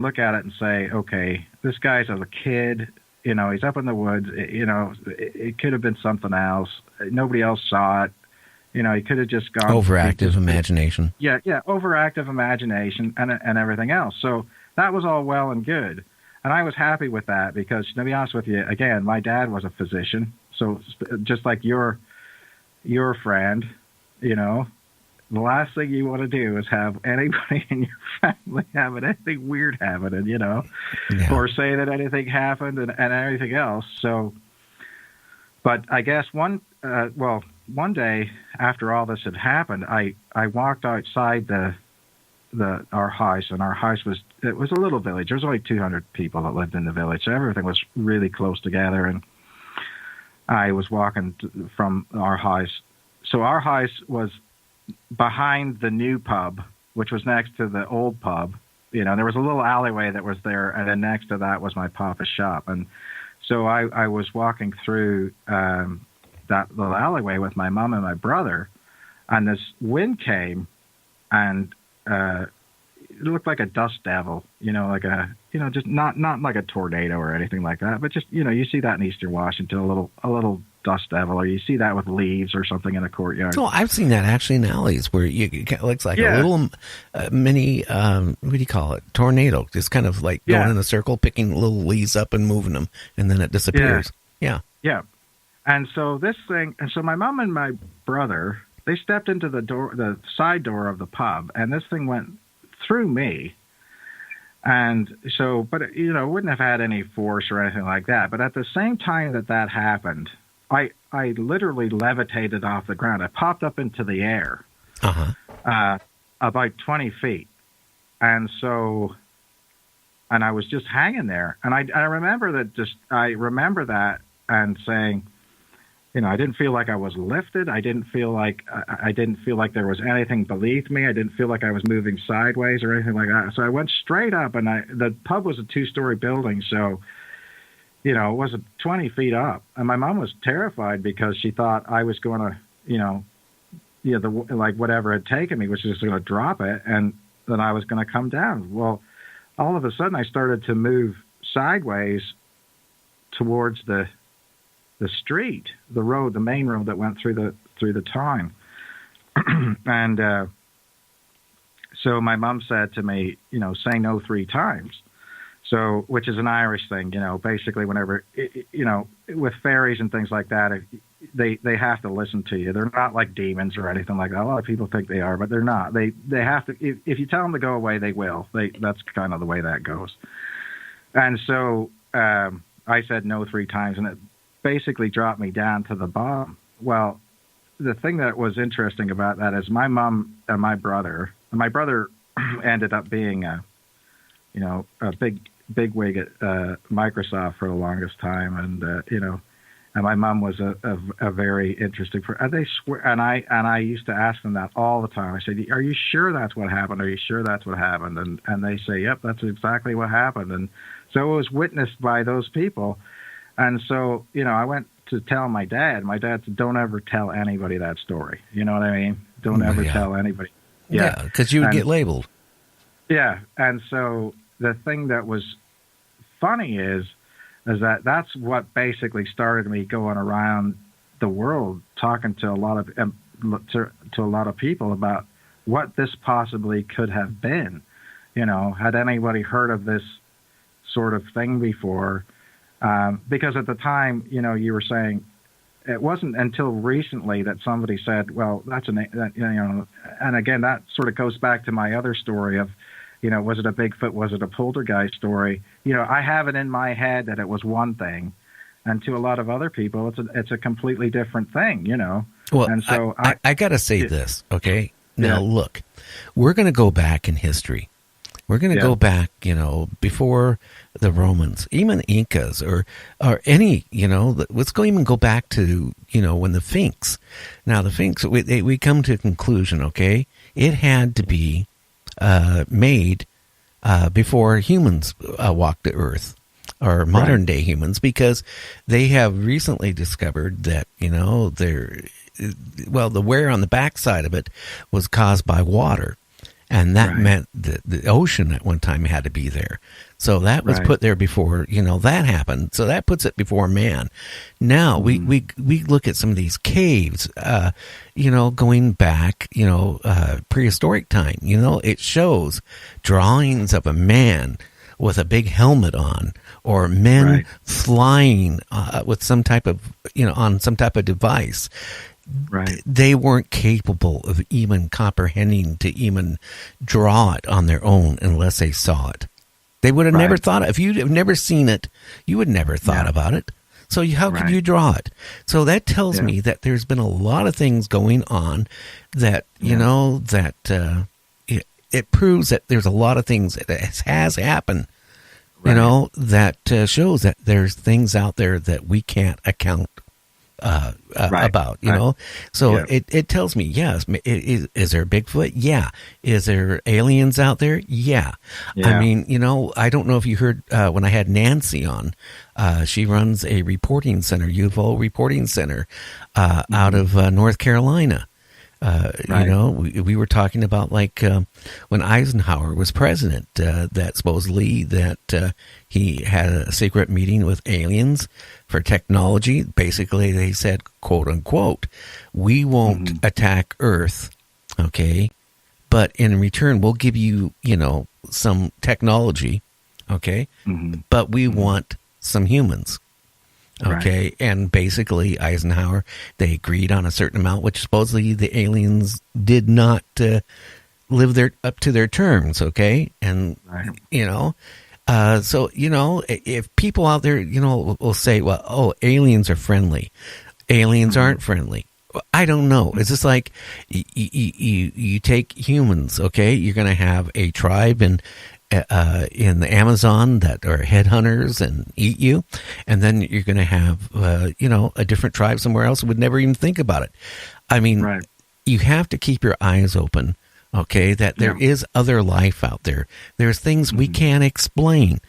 look at it and say, okay, this guy's as a kid, he's up in the woods, it could have been something else. Nobody else saw it. He could have just gone... Overactive imagination. Yeah, overactive imagination and everything else. So that was all well and good. And I was happy with that because, to be honest with you, again, my dad was a physician. So just like your friend, the last thing you want to do is have anybody in your family having anything weird happening, or say that anything happened and everything else. So, but I guess one day after all this had happened, I walked outside our house, and our house was a little village. There was only 200 people that lived in the village, so everything was really close together. And I was walking from our house. So our house was behind the new pub, which was next to the old pub. There was a little alleyway that was there, and then next to that was my papa's shop. And so I was walking through that little alleyway with my mom and my brother, and this wind came, and it looked like a dust devil, just not like a tornado or anything like that, but just, you see that in Eastern Washington, a little dust devil, or you see that with leaves or something in a courtyard. Oh, I've seen that actually in alleys where it looks like a little mini, what do you call it? Tornado, just kind of like going in a circle, picking little leaves up and moving them, and then it disappears. Yeah. And so my mom and my brother, they stepped into the side door of the pub, and this thing went through me. And so, but it wouldn't have had any force or anything like that. But at the same time that happened, I literally levitated off the ground. I popped up into the air, about 20 feet. And so, and I was just hanging there. And I remember that and saying, I didn't feel like I was lifted. I didn't feel like there was anything beneath me. I didn't feel like I was moving sideways or anything like that. So I went straight up, and the pub was a 2-story building, so it was 20 feet up. And my mom was terrified because she thought I was going to, whatever had taken me was just going to drop it, and then I was going to come down. Well, all of a sudden I started to move sideways towards the street, the main road that went through the town. And so my mom said to me, say no 3 times. So, which is an Irish thing, basically whenever, with fairies and things like that, they have to listen to you. They're not like demons or anything like that. A lot of people think they are, but they're not. They have to, if you tell them to go away, they will. That's kind of the way that goes. And so I said no 3 times, and it basically dropped me down to the bottom. Well, the thing that was interesting about that is my mom and my brother ended up being a big wig at Microsoft for the longest time, and my mom was a very interesting person. They swear, and I used to ask them that all the time. I said, "Are you sure that's what happened? Are you sure that's what happened?" And they say, "Yep, that's exactly what happened." And so it was witnessed by those people. And so, I went to tell my dad. My dad said, "Don't ever tell anybody that story." You know what I mean? Don't ever tell anybody. Yeah, because you would get labeled. Yeah, and so the thing that was funny is that's what basically started me going around the world talking to a lot of people about what this possibly could have been. Had anybody heard of this sort of thing before? Because at the time, you were saying it wasn't until recently that somebody said, well, and again, that sort of goes back to my other story of, was it a Bigfoot? Was it a poltergeist story? I have it in my head that it was one thing, and to a lot of other people, it's a completely different thing, Well, and so I got to say this, okay? Now, look, we're going to go back in history. We're going to go back, before the Romans, even Incas, or any, let's go back to, when the Sphinx. Now, the Sphinx, we come to a conclusion, okay? It had to be made before humans walked the earth, or modern day humans, because they have recently discovered that, the wear on the backside of it was caused by water. and that meant the ocean at one time had to be there. So that was put there before, that happened. So that puts it before man. Now we look at some of these caves, going back, prehistoric time. It shows drawings of a man with a big helmet on, or men flying with some type of, on some type of device. Right. They weren't capable of even comprehending to even draw it on their own unless they saw it. They would have never thought, if you'd have never seen it, you would never thought about it. So how could you draw it? So that tells me that there's been a lot of things going on that, it proves that there's a lot of things that has happened, that shows that there's things out there that we can't account about, So it tells me, yes, is there Bigfoot? Yeah. Is there aliens out there? Yeah. I mean, I don't know if you heard when I had Nancy on, she runs a reporting center, UFO Reporting Center, out of North Carolina. We were talking about when Eisenhower was president, that supposedly that he had a secret meeting with aliens for technology. Basically, they said, quote unquote, we won't attack Earth, okay, but in return, we'll give you, some technology, okay, but we want some humans. Okay, and basically Eisenhower, they agreed on a certain amount, which supposedly the aliens did not live up to their terms. Okay, and so if people out there, will say, well, aliens are friendly, aliens aren't friendly. I don't know. It's just like you take humans. Okay, you're going to have a tribe in the Amazon that are headhunters and eat you, and then you're going to have a different tribe somewhere else who would never even think about it. I mean, you have to keep your eyes open, okay, that there is other life out there. There's things we can't explain,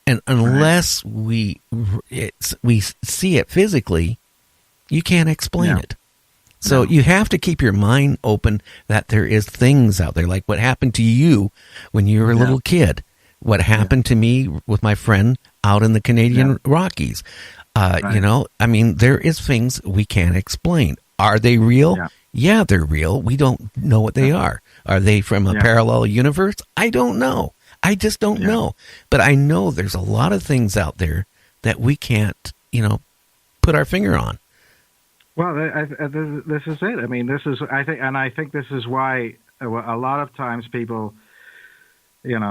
and unless we see it physically, you can't explain it. So you have to keep your mind open that there is things out there, like what happened to you when you were a little kid, what happened to me with my friend out in the Canadian Rockies. I mean, there is things we can't explain. Are they real? Yeah, they're real. We don't know what they are. Are they from a parallel universe? I don't know. I just don't know. But I know there's a lot of things out there that we can't, put our finger on. Well, this is it. I mean, I think this is why a lot of times people, they end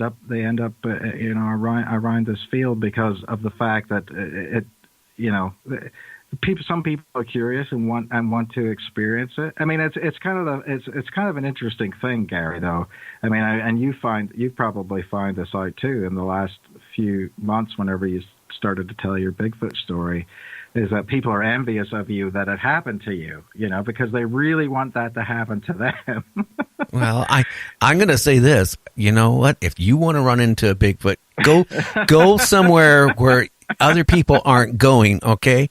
up around this field because of the fact that some people are curious and want to experience it. I mean, it's kind of an interesting thing, Gary. Though, I mean, and you probably find this out too in the last few months whenever you started to tell your Bigfoot story. Is that people are envious of you that it happened to you, because they really want that to happen to them. Well, I'm going to say this. You know what? If you want to run into a Bigfoot, go somewhere where other people aren't going, okay?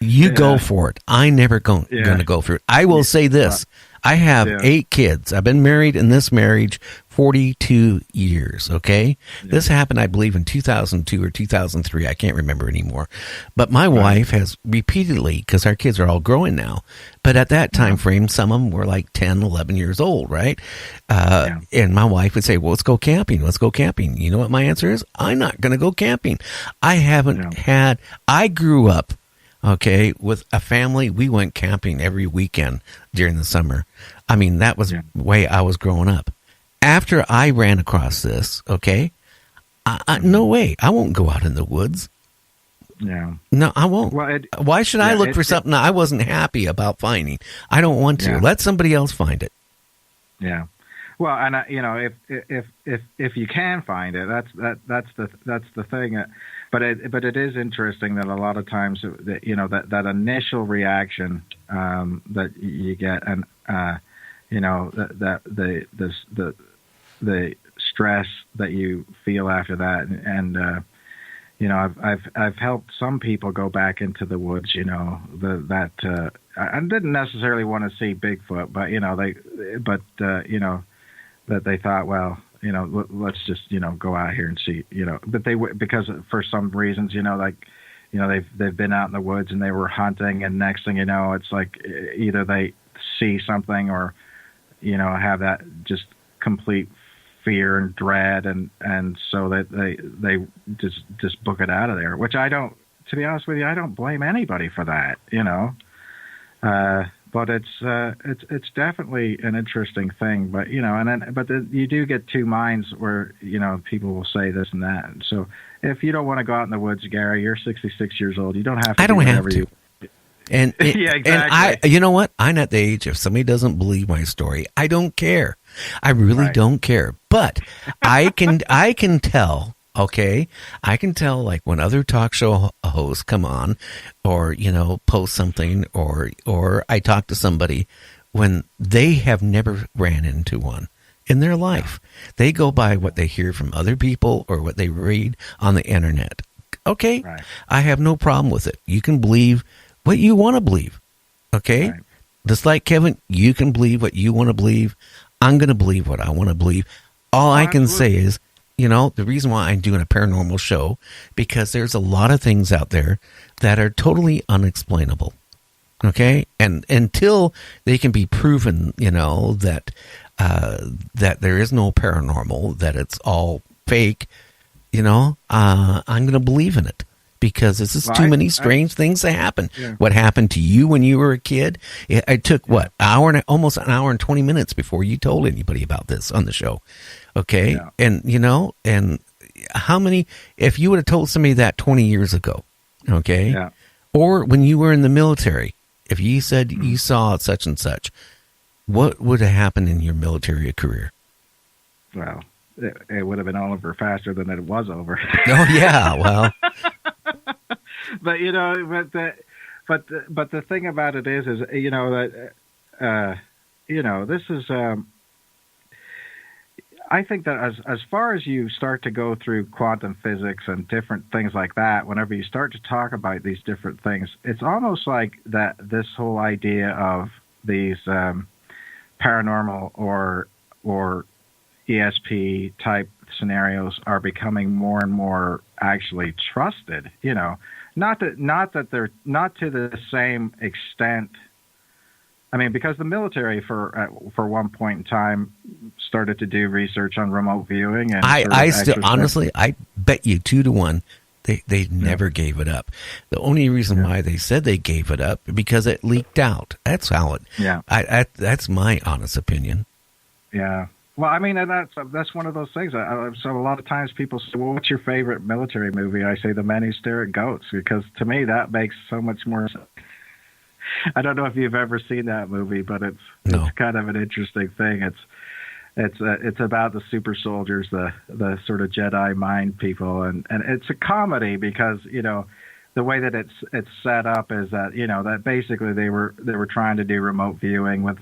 You go for it. I never going to go for it. I will say this. I have 8 kids. I've been married in this marriage 42 years, okay? This happened, I believe, in 2002 or 2003. I can't remember anymore. But my wife has repeatedly, because our kids are all growing now, but at that time frame, some of them were like 10, 11 years old, right? And my wife would say, well, let's go camping. Let's go camping. You know what my answer is? I'm not going to go camping. I grew up, okay, with a family. We went camping every weekend during the summer. I mean, that was the way I was growing up. After I ran across this, okay, no way. I won't go out in the woods. No, I won't. Well, why should I look for something I wasn't happy about finding? I don't want to. Let somebody else find it. Yeah. Well, and if you can find it, that's the thing. But it is interesting that a lot of times that initial reaction that you get, and the stress that you feel after that, and I've helped some people go back into the woods. I didn't necessarily want to see Bigfoot, but that they thought, well, let's just go out here and see, but because for some reasons, they've been out in the woods and they were hunting, and next thing you know, it's like either they see something or have that just complete fear and dread, and so that they just book it out of there, which I don't, to be honest with you, I don't blame anybody for that, but it's definitely an interesting thing, but you do get two minds where people will say this and that, and so if you don't want to go out in the woods, Gary, you're 66 years old, you don't have to. I don't have to. And yeah, exactly. And you know what? I'm at the age, if somebody doesn't believe my story, I don't care. I really don't care. But I can tell, okay? I can tell, like, when other talk show hosts come on or, post something or I talk to somebody when they have never ran into one in their life. They go by what they hear from other people or what they read on the internet. Okay? Right. I have no problem with it. You can believe what you want to believe, okay? Right. Just like Kevin, you can believe what you want to believe. I'm going to believe what I want to believe. All I can say is, the reason why I'm doing a paranormal show, because there's a lot of things out there that are totally unexplainable, okay? And until they can be proven, that there is no paranormal, that it's all fake, I'm going to believe in it. Because this is too many strange things that happen. Yeah. What happened to you when you were a kid? It took almost an hour and 20 minutes before you told anybody about this on the show. Okay, yeah. And and how many? If you would have told somebody that 20 years ago, okay, yeah. Or when you were in the military, if you said you saw such and such, what would have happened in your military career? Well, it would have been all over faster than it was over. Oh yeah, well. But but the thing about it is that this is I think that as far as you start to go through quantum physics and different things like that, whenever you start to talk about these different things, it's almost like that this whole idea of these paranormal or ESP type scenarios are becoming more and more actually trusted, not that they're not to the same extent. I mean, because the military for one point in time started to do research on remote viewing, and I still honestly, I bet you 2-1 they never gave it up. The only reason why they said they gave it up because it leaked out. That's how it. Yeah, that's my honest opinion. Yeah. Well, I mean, and that's one of those things. So a lot of times people say, well, what's your favorite military movie? I say The Men Who Stare at Goats, because to me that makes so much more sense. I don't know if you've ever seen that movie, but it's kind of an interesting thing. It's about the super soldiers, the sort of Jedi mind people, and it's a comedy because, the way that it's set up is that, that basically they were trying to do remote viewing with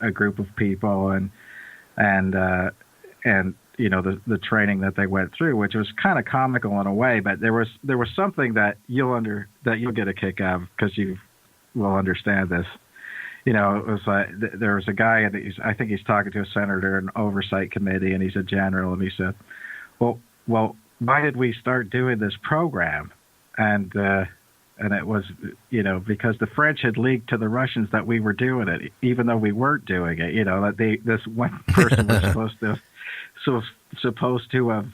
a group of people and the training that they went through, which was kind of comical in a way, but there was something that you'll get a kick out of, because you will understand this. It was like there was a guy, and I think he's talking to a senator in an oversight committee, and he's a general, and he said, well, why did we start doing this program? And it was, because the French had leaked to the Russians that we were doing it, even though we weren't doing it. That this one person was supposed to have,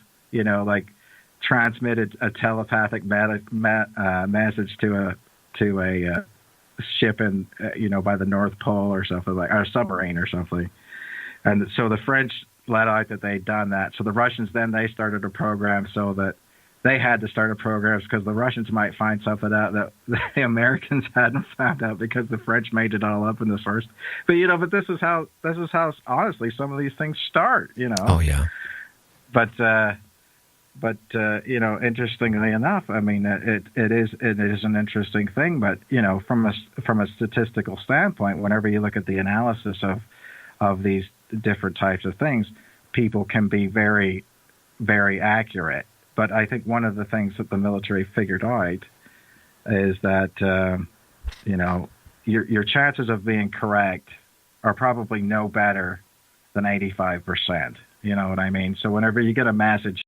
transmitted a telepathic message to a ship in, by the North Pole or something, like, or a submarine or something. And so the French let out that they'd done that. So the Russians they started a program so that they had to start a program because the Russians might find something out that the Americans hadn't found out because the French made it all up in the first. But but this is how honestly some of these things start. Oh yeah. But interestingly enough, I mean, it is an interesting thing. But from a statistical standpoint, whenever you look at the analysis of these different types of things, people can be very, very accurate. But I think one of the things that the military figured out is that, you know, your chances of being correct are probably no better than 85%. You know what I mean? So whenever you get a message